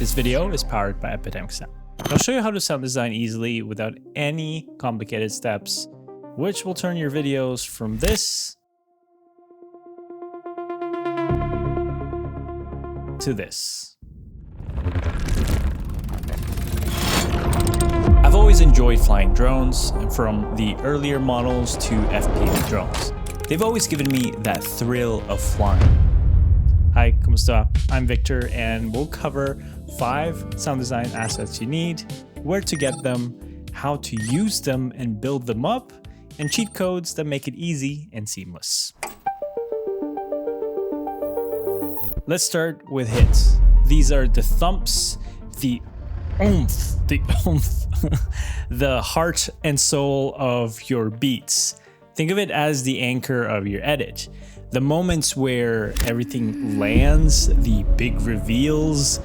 This video is powered by Epidemic Sound. I'll show you how to sound design easily without any complicated steps, which will turn your videos from this to this. I've always enjoyed flying drones, from the earlier models to FPV drones. They've always given me that thrill of flying. Hi, kumusta? I'm Victor, and we'll cover 5 sound design assets you need, where to get them, how to use them and build them up, and cheat codes that make it easy and seamless. Let's start with hits. These are the thumps, the oomph, the heart and soul of your beats. Think of it as the anchor of your edit. The moments where everything lands, the big reveals,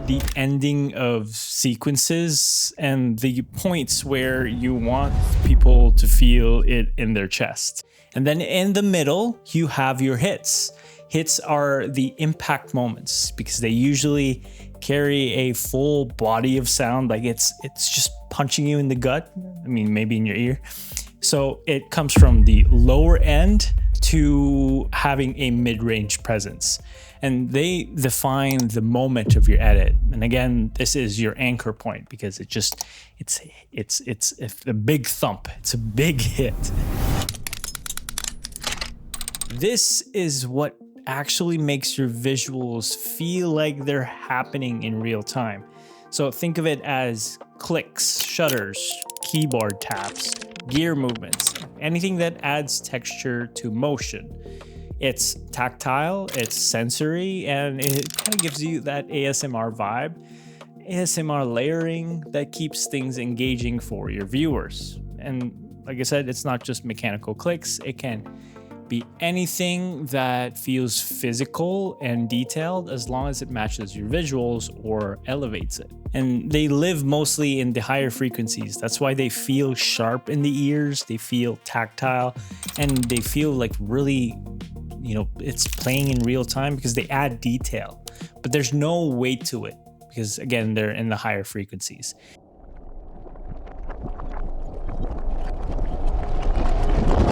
the ending of sequences, and the points where you want people to feel it in their chest. And then in the middle, you have your hits. Hits are the impact moments because they usually carry a full body of sound, like it's just punching you in the gut. I mean, maybe in your ear. So it comes from the lower end to having a mid-range presence, and they define the moment of your edit. And again, this is your anchor point because it's a big thump. It's a big hit. This is what actually makes your visuals feel like they're happening in real time. So think of it as clicks, shutters, keyboard taps, gear movements, anything that adds texture to motion. It's tactile, it's sensory, and it kind of gives you that ASMR vibe, ASMR layering that keeps things engaging for your viewers. And like I said, it's not just mechanical clicks, it can be anything that feels physical and detailed as long as it matches your visuals or elevates it. And they live mostly in the higher frequencies. That's why they feel sharp in the ears, they feel tactile, and they feel like really, it's playing in real time because they add detail. But there's no weight to it because, again, they're in the higher frequencies.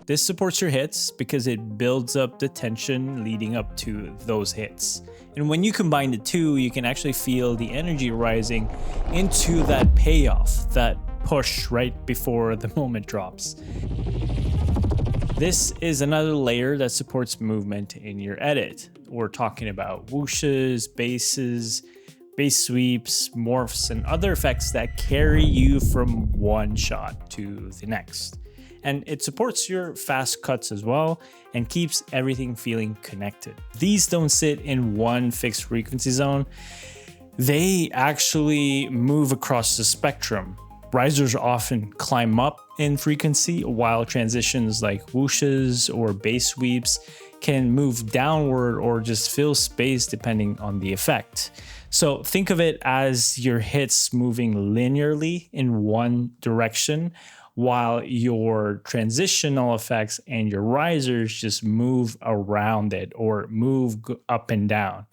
This supports your hits because it builds up the tension leading up to those hits. And when you combine the two, you can actually feel the energy rising into that payoff, that push right before the moment drops. This is another layer that supports movement in your edit. We're talking about whooshes, basses, bass sweeps, morphs, and other effects that carry you from one shot to the next. And it supports your fast cuts as well and keeps everything feeling connected. These don't sit in one fixed frequency zone. They actually move across the spectrum. Risers often climb up in frequency, while transitions like whooshes or bass sweeps can move downward or just fill space depending on the effect. So think of it as your hits moving linearly in one direction, while your transitional effects and your risers just move around it or move up and down.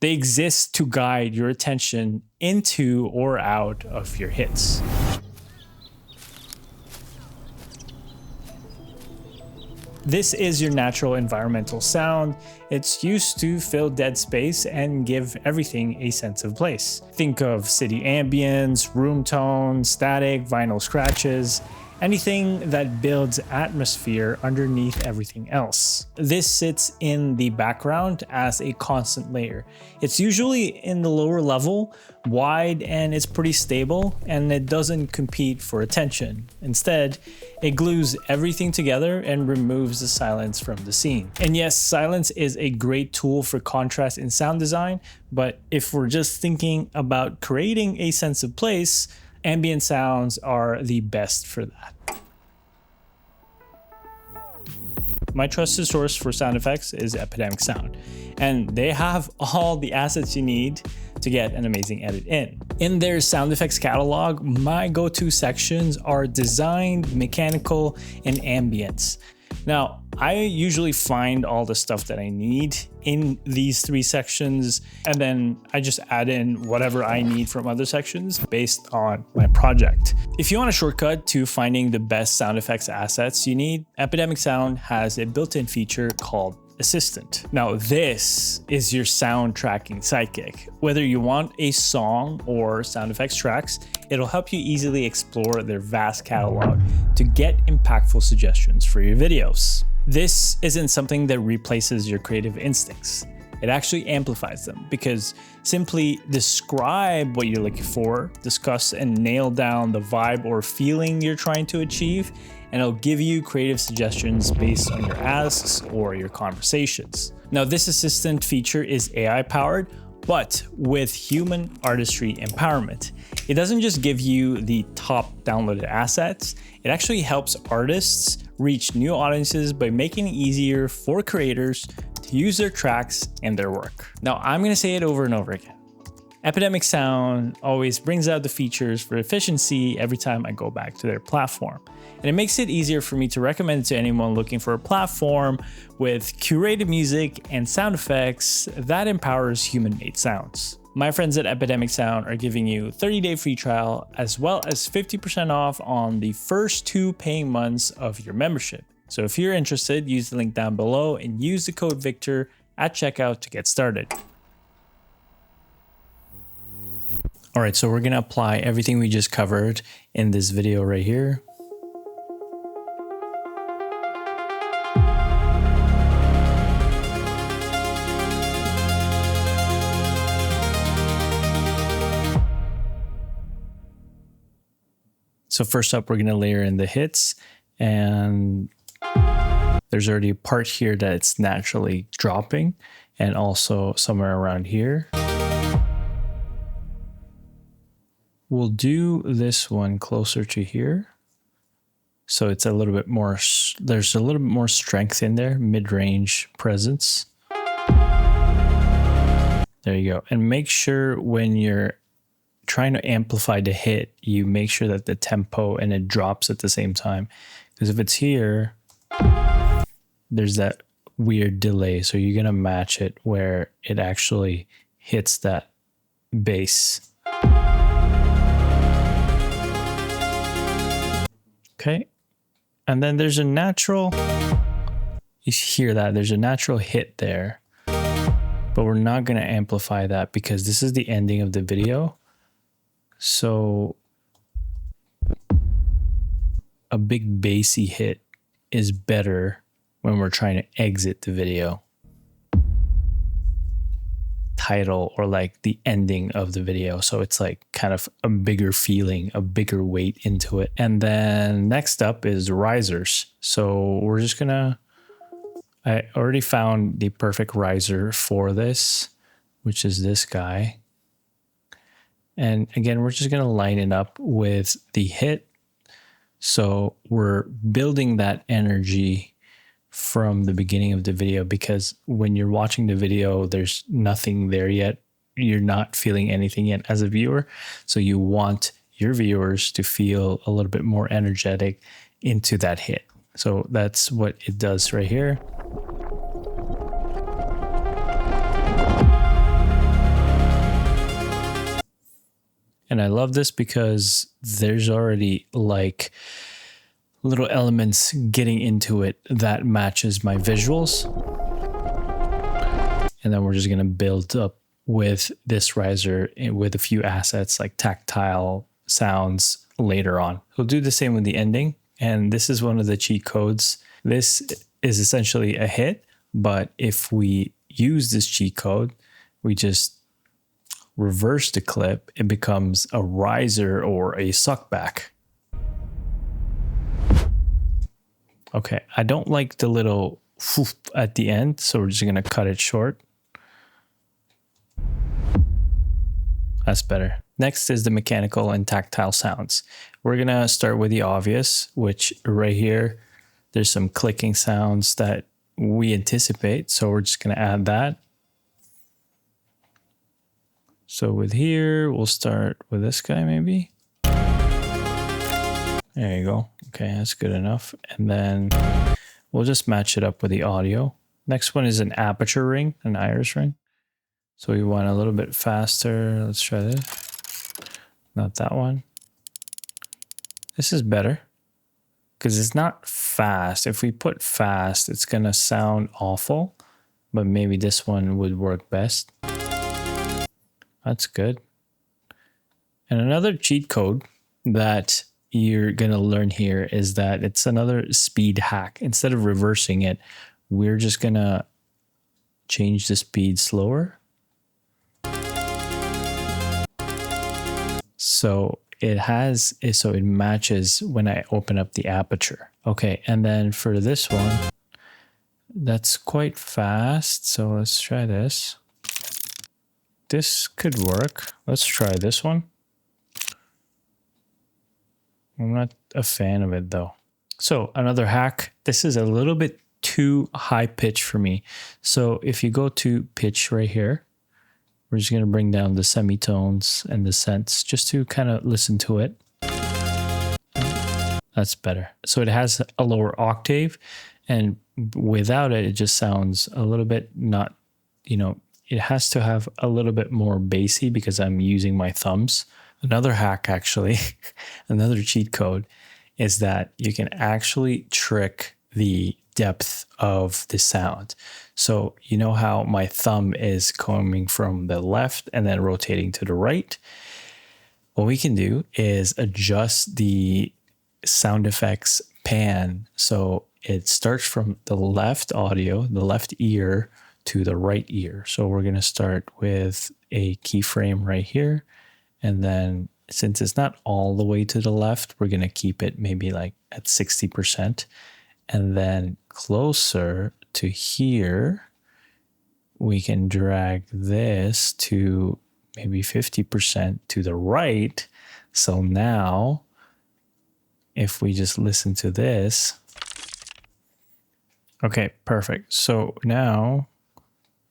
They exist to guide your attention into or out of your hits. This is your natural environmental sound. It's used to fill dead space and give everything a sense of place. Think of city ambience, room tone, static, vinyl scratches, anything that builds atmosphere underneath everything else. This sits in the background as a constant layer. It's usually in the lower level, wide, and it's pretty stable, and it doesn't compete for attention. Instead, it glues everything together and removes the silence from the scene. And yes, silence is a great tool for contrast in sound design, but if we're just thinking about creating a sense of place, ambient sounds are the best for that. My trusted source for sound effects is Epidemic Sound, and they have all the assets you need to get an amazing edit in. In their sound effects catalog, my go-to sections are design, mechanical, and ambience. Now, I usually find all the stuff that I need in these 3 sections, and then I just add in whatever I need from other sections based on my project. If you want a shortcut to finding the best sound effects assets you need, Epidemic Sound has a built-in feature called Assistant. Now, this is your sound tracking sidekick. Whether you want a song or sound effects tracks, it'll help you easily explore their vast catalog to get impactful suggestions for your videos. This isn't something that replaces your creative instincts. It actually amplifies them, because simply describe what you're looking for, discuss and nail down the vibe or feeling you're trying to achieve, and it'll give you creative suggestions based on your asks or your conversations. Now, this assistant feature is AI powered, but with human artistry empowerment. It doesn't just give you the top downloaded assets, it actually helps artists reach new audiences by making it easier for creators to use their tracks in their work. Now, I'm gonna say it over and over again. Epidemic Sound always brings out the features for efficiency every time I go back to their platform. And it makes it easier for me to recommend it to anyone looking for a platform with curated music and sound effects that empowers human-made sounds. My friends at Epidemic Sound are giving you a 30-day free trial as well as 50% off on the first 2 paying months of your membership. So if you're interested, use the link down below and use the code Victor at checkout to get started. All right, so we're gonna apply everything we just covered in this video right here. So first up, we're gonna layer in the hits, and there's already a part here that it's naturally dropping, and also somewhere around here. We'll do this one closer to here. So it's a little bit more, there's a little bit more strength in there, mid-range presence. There you go. And make sure when you're trying to amplify the hit, you make sure that the tempo and it drops at the same time. Because if it's here, there's that weird delay. So you're gonna match it where it actually hits that bass. Okay, and then there's a natural, you hear that, there's a natural hit there, but we're not gonna amplify that because this is the ending of the video. So a big bassy hit is better when we're trying to exit the video. Title or like the ending of the video. So it's like kind of a bigger feeling, a bigger weight into it. And then next up is risers. So we're just gonna, I already found the perfect riser for this, which is this guy. And again, we're just gonna line it up with the hit. So we're building that energy from the beginning of the video, because when you're watching the video, there's nothing there yet. You're not feeling anything yet as a viewer. So you want your viewers to feel a little bit more energetic into that hit. So that's what it does right here. And I love this because there's already like little elements getting into it that matches my visuals. And then we're just gonna build up with this riser with a few assets like tactile sounds later on. We'll do the same with the ending. And this is one of the cheat codes. This is essentially a hit, but if we use this cheat code, we just reverse the clip, it becomes a riser or a suckback. Okay, I don't like the little whoof at the end, so we're just gonna cut it short. That's better. Next is the mechanical and tactile sounds. We're gonna start with the obvious, which right here, there's some clicking sounds that we anticipate, so we're just gonna add that. So with here, we'll start with this guy maybe. There you go. Okay, that's good enough. And then We'll just match it up with the audio. Next one is an aperture ring, an iris ring. So we want a little bit faster. Let's try this. Not that one. This is better because it's not fast. If we put fast, it's going to sound awful, but maybe this one would work best. That's good. And another cheat code that you're going to learn here is that it's another speed hack. Instead of reversing it, we're just going to change the speed slower. So it matches when I open up the aperture. Okay, and then for this one, that's quite fast. So let's try this. This could work. Let's try this one. I'm not a fan of it though. So another hack, this is a little bit too high pitch for me. So if you go to pitch right here, we're just going to bring down the semitones and the cents just to kind of listen to it. That's better. So it has a lower octave, and without it, it just sounds a little bit not, it has to have a little bit more bassy because I'm using my thumbs. Another hack, actually, another cheat code is that you can actually trick the depth of the sound. So you know how my thumb is coming from the left and then rotating to the right? What we can do is adjust the sound effects pan. So it starts from the left audio, the left ear, to the right ear. So we're going to start with a keyframe right here. And then since it's not all the way to the left, we're going to keep it maybe like at 60%. And then closer to here, we can drag this to maybe 50% to the right. So now, if we just listen to this, okay, perfect. So now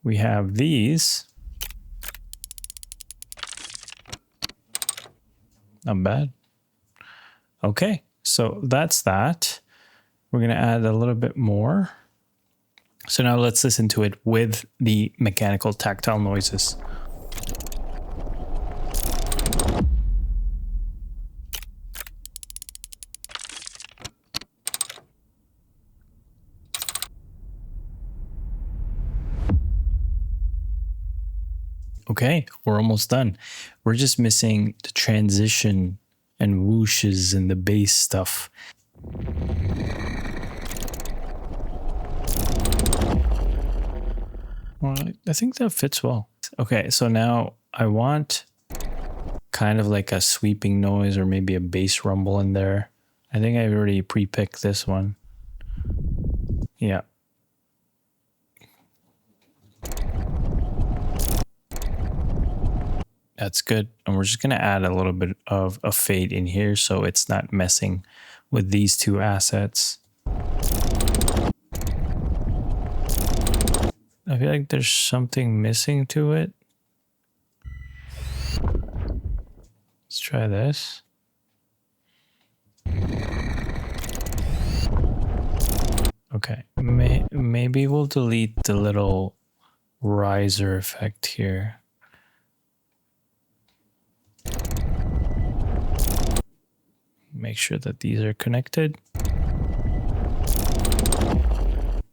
we have these. Not bad. Okay, so that's that. We're going to add a little bit more. So now let's listen to it with the mechanical tactile noises. Okay, we're almost done. We're just missing the transition and whooshes and the bass stuff. Well, I think that fits well. Okay, so now I want kind of like a sweeping noise or maybe a bass rumble in there. I think I already pre-picked this one. Yeah. That's good. And we're just going to add a little bit of a fade in here so it's not messing with these two assets. I feel like there's something missing to it. Let's try this. Okay, maybe we'll delete the little riser effect here. Make sure that these are connected.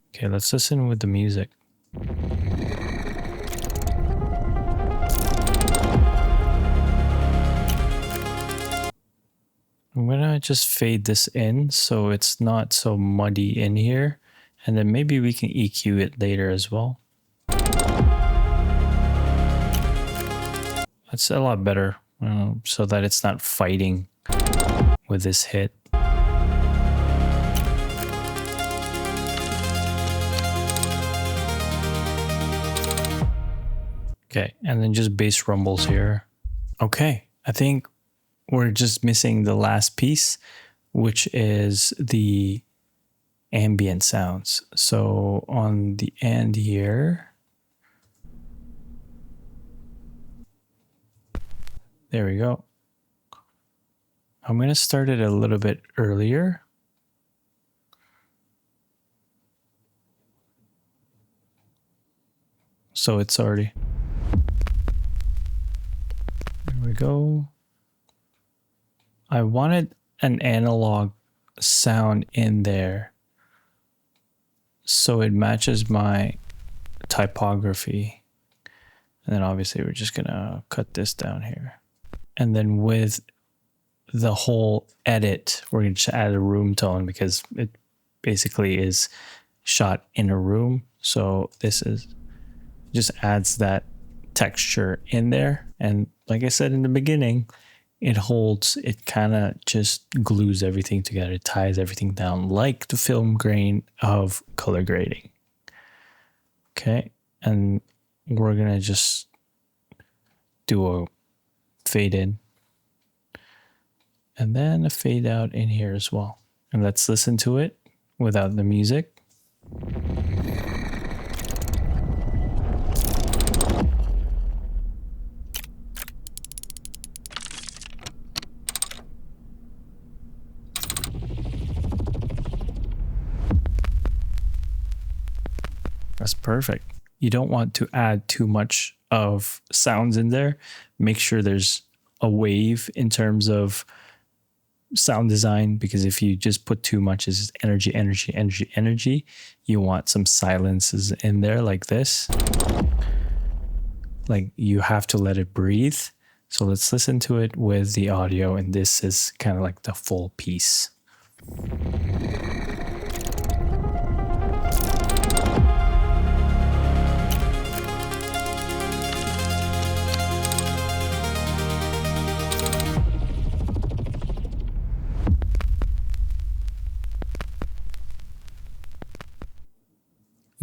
Okay, let's listen with the music. I'm gonna just fade this in so it's not so muddy in here, and then maybe we can EQ it later as well. That's a lot better, so that it's not fighting with this hit. Okay, and then just bass rumbles here. Okay, I think we're just missing the last piece, which is the ambient sounds. So on the end here, there we go. I'm going to start it a little bit earlier. So it's already, there we go. I wanted an analog sound in there so it matches my typography. And then obviously we're just gonna cut this down here. And then with the whole edit, we're gonna just add a room tone because it basically is shot in a room. So this is just adds that texture in there. And like I said in the beginning, it holds, it kind of just glues everything together. It ties everything down like the film grain of color grading. Okay, and we're gonna just do a fade in and then a fade out in here as well. And let's listen to it without the music. That's perfect. You don't want to add too much of sounds in there. Make sure there's a wave in terms of sound design, because if you just put too much as energy, energy, energy, energy, you want some silences in there like this. Like you have to let it breathe. So let's listen to it with the audio, and this is kind of like the full piece.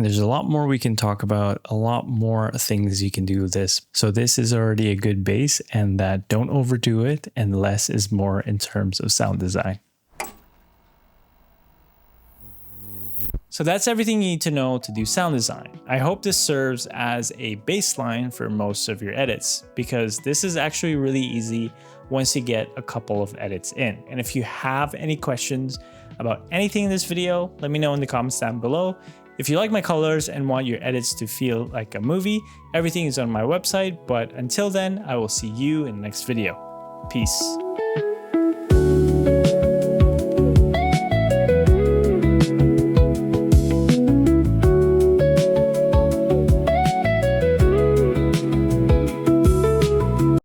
There's a lot more we can talk about, a lot more things you can do with this. So this is already a good base, and that don't overdo it, and less is more in terms of sound design. So that's everything you need to know to do sound design. I hope this serves as a baseline for most of your edits, because this is actually really easy once you get a couple of edits in. And if you have any questions about anything in this video, let me know in the comments down below. If you like my colors and want your edits to feel like a movie, everything is on my website. But until then, I will see you in the next video. Peace.